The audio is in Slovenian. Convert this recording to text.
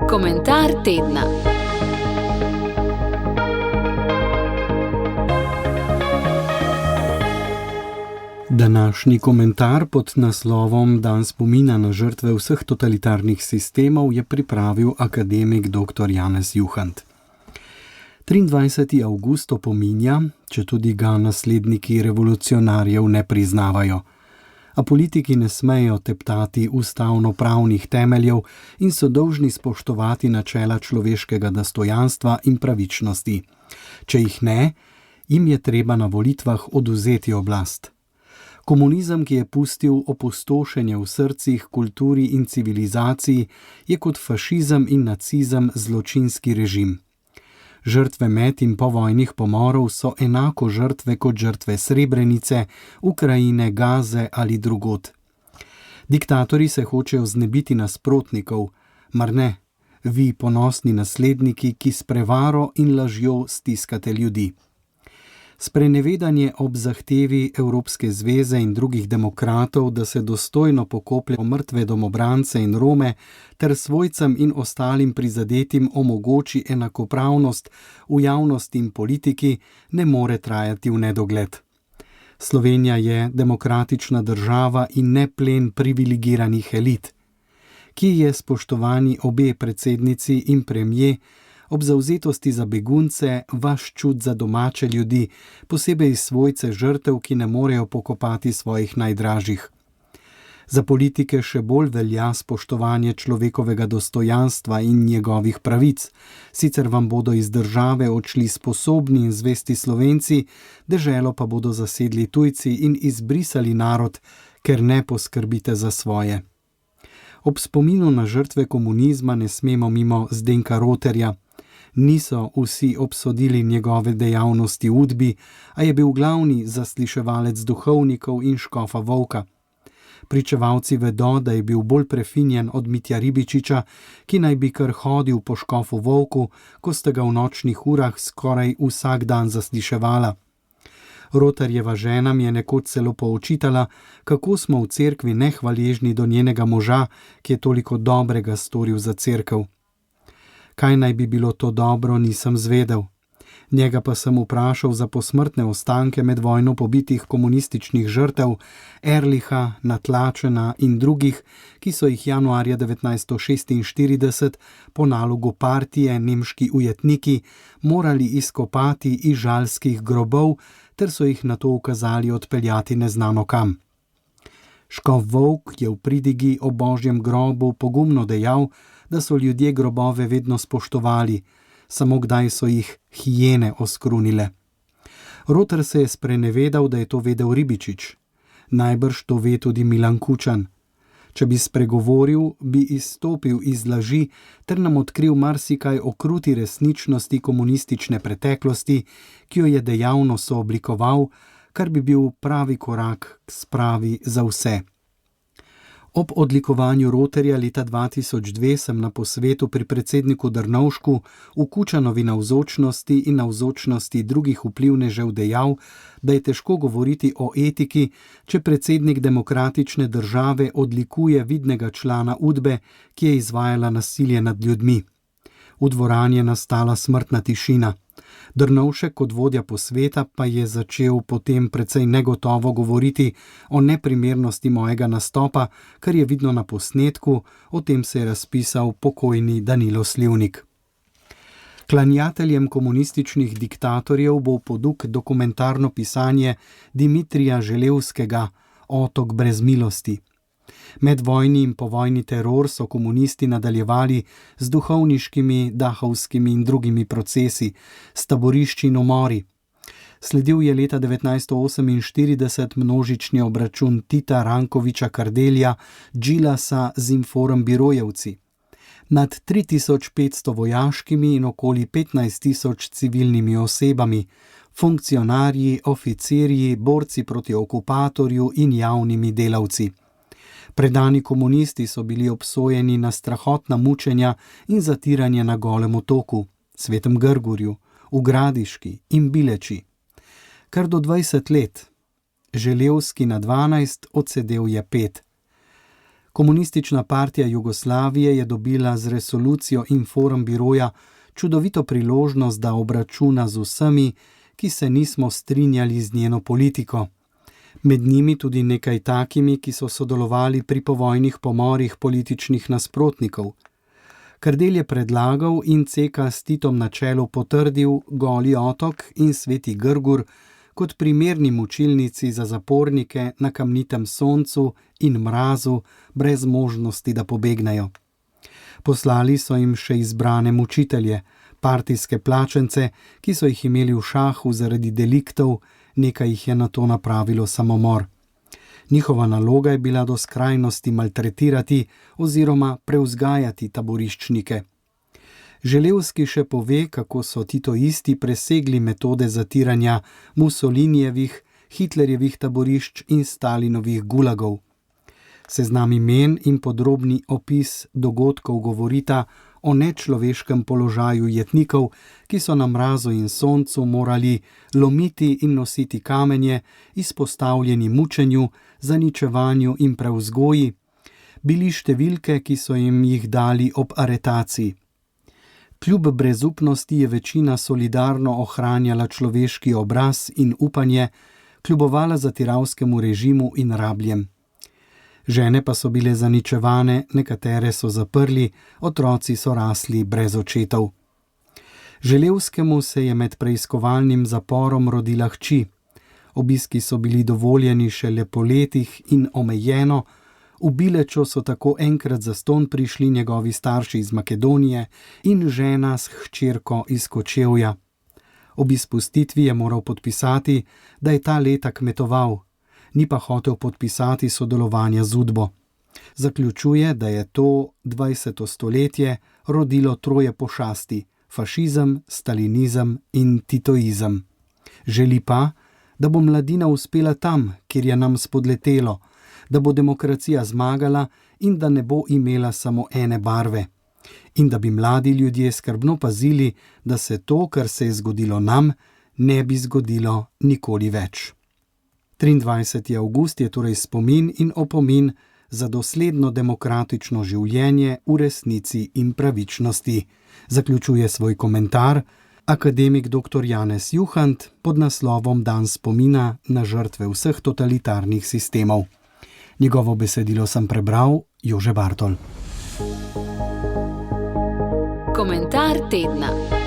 Komentar tedna. Današnji komentar pod naslovom Dan spomina na žrtve vseh totalitarnih sistemov je pripravil akademik dr. Janez Juhant. 23. avgust opominja, četudi ga nasledniki revolucionarjev ne priznavajo. A politiki ne smejo teptati ustavno-pravnih temeljev in so dolžni spoštovati načela človeškega dostojanstva in pravičnosti. Če jih ne, jim je treba na volitvah odvzeti oblast. Komunizem, ki je pustil opustošenje v srcih, kulturi in civilizaciji, je kot fašizem in nacizem zločinski režim. Žrtve med in povojnih pomorov so enako žrtve kot žrtve Srebrenice, Ukrajine, Gaze ali drugod. Diktatorji se hočejo znebiti nasprotnikov, mar ne, vi ponosni nasledniki, ki s prevaro in lažjo stiskate ljudi. Sprenevedanje ob zahtevi Evropske zveze in drugih demokratov, da se dostojno pokoplje mrtve domobrance in Rome, ter svojcem in ostalim prizadetim omogoči enakopravnost v javnosti in politiki, ne more trajati v nedogled. Slovenija je demokratična država in ne plen privilegiranih elit. Ki je, spoštovani obe predsednici in premier, ob zavzetosti za begunce, vaš čut za domače ljudi, posebej svojce žrtev, ki ne morejo pokopati svojih najdražjih. Za politike še bolj velja spoštovanje človekovega dostojanstva in njegovih pravic, sicer vam bodo iz države odšli sposobni in zvesti Slovenci, deželo pa bodo zasedli tujci in izbrisali narod, ker ne poskrbite za svoje. Ob spominu na žrtve komunizma ne smemo mimo Zdenka Roterja. Niso vsi obsodili njegove dejavnosti v Udbi, a je bil glavni zasliševalec duhovnikov in škofa Volka. Pričevalci vedo, da je bil bolj prefinjen od Mitja Ribičiča, ki naj bi kar hodil po škofu Volku, ko sta ga v nočnih urah skoraj vsak dan zasliševala. Roterjeva žena mi je nekoč celo poočitala, kako smo v cerkvi nehvaležni do njenega moža, ki je toliko dobrega storil za cerkev. Kaj naj bi bilo to dobro, nisem zvedel. Njega pa sem vprašal za posmrtne ostanke med vojno pobitih komunističnih žrtev Erlicha, Natlačena in drugih, ki so jih januarja 1946 po nalogu partije nemški ujetniki morali izkopati iz žalskih grobov, ter so jih nato ukazali odpeljati neznano kam. Škof Volk je v pridigi o Božjem grobu pogumno dejal, da so ljudje grobove vedno spoštovali, samo kdaj so jih hijene oskrunile. Roter se je sprenevedal, da je to vedel Ribičič. Najbrž to ve tudi Milan Kučan. Če bi spregovoril, bi izstopil iz laži ter nam odkril marsikaj o kruti resničnosti komunistične preteklosti, ki jo je dejavno sooblikoval, kar bi bil pravi korak k spravi za vse. Ob odlikovanju Roterja leta 2002 sem na posvetu pri predsedniku Drnovšku v Kučanovi navzočnosti in navzočnosti drugih vplivnežev dejal, da je težko govoriti o etiki, če predsednik demokratične države odlikuje vidnega člana Udbe, ki je izvajala nasilje nad ljudmi. V dvorani je nastala smrtna tišina. Drnovšek kot vodja posveta pa je začel potem precej negotovo govoriti o neprimernosti mojega nastopa, kar je vidno na posnetku, o tem se je razpisal pokojni Danilo Slivnik. Klanjateljem komunističnih diktatorjev bo v poduk dokumentarno pisanje Dimitrija Želevskega Otok brez milosti. Medvojni in povojni teror so komunisti nadaljevali z duhovniškimi, dahovskimi in drugimi procesi, s taborišči in umori. Sledil je leta 1948 množični obračun Tita, Rankoviča, Kardelja, Džilasa z Inform Birojevci. Nad 3500 vojaškimi in okoli 15.000 civilnimi osebami, funkcionarji, oficirji, borci proti okupatorju in javnimi delavci. Predani komunisti so bili obsojeni na strahotna mučenja in zatiranje na Golem otoku, Svetem Grgurju, v Gradiški in Bileči. Kar do 20 let. Želevski na 12, odsedel je 5. Komunistična partija Jugoslavije je dobila z resolucijo Informbiroja čudovito priložnost, da obračuna z vsemi, ki se nismo strinjali z njeno politiko. Med njimi tudi nekaj takimi, ki so sodelovali pri povojnih pomorih političnih nasprotnikov. Kardelj je predlagal in CK s Titom na čelu potrdil Goli otok in Sveti Grgur kot primerni mučilnici za zapornike na kamnitem soncu in mrazu brez možnosti, da pobegnejo. Poslali so jim še izbrane mučitelje, partijske plačence, ki so jih imeli v šahu zaradi deliktov, nekaj jih je nato napravilo samomor. Njihova naloga je bila do skrajnosti maltretirati oziroma prevzgajati taboriščnike. Želevski še pove, kako so titoisti presegli metode zatiranja Mussolinijevih, Hitlerjevih taborišč in Stalinovih gulagov. Seznam imen in podrobni opis dogodkov govorita o nečloveškem položaju jetnikov, ki so na mrazu in soncu morali lomiti in nositi kamenje, izpostavljeni mučenju, zaničevanju in prevzgoji, bili številke, ki so jim jih dali ob aretaciji. Kljub brezupnosti je večina solidarno ohranjala človeški obraz in upanje, kljubovala zatiralskemu režimu in rabljem. Žene pa so bile zaničevane, nekatere so zaprli, otroci so rasli brez očetov. Želevskemu se je med preiskovalnim zaporom rodila hči. Obiski so bili dovoljeni šele po letih in omejeno, v Bilečo so tako enkrat zastonj prišli njegovi starši iz Makedonije in žena s hčerko iz Kočevja. Ob izpustitvi je moral podpisati, da je ta leta kmetoval, ni pa hotel podpisati sodelovanja z Udbo. Zaključuje, da je to 20. stoletje rodilo troje pošasti: fašizem, stalinizem in titoizem. Želi pa, da bo mladina uspela tam, kjer je nam spodletelo, da bo demokracija zmagala in da ne bo imela samo ene barve. In da bi mladi ljudje skrbno pazili, da se to, kar se je zgodilo nam, ne bi zgodilo nikoli več. 23. avgust je torej spomin in opomin za dosledno demokratično življenje v resnici in pravičnosti. Zaključuje svoj komentar akademik dr. Janez Juhant pod naslovom Dan spomina na žrtve vseh totalitarnih sistemov. Njegovo besedilo sem prebral Jože Bartol. Komentar tedna.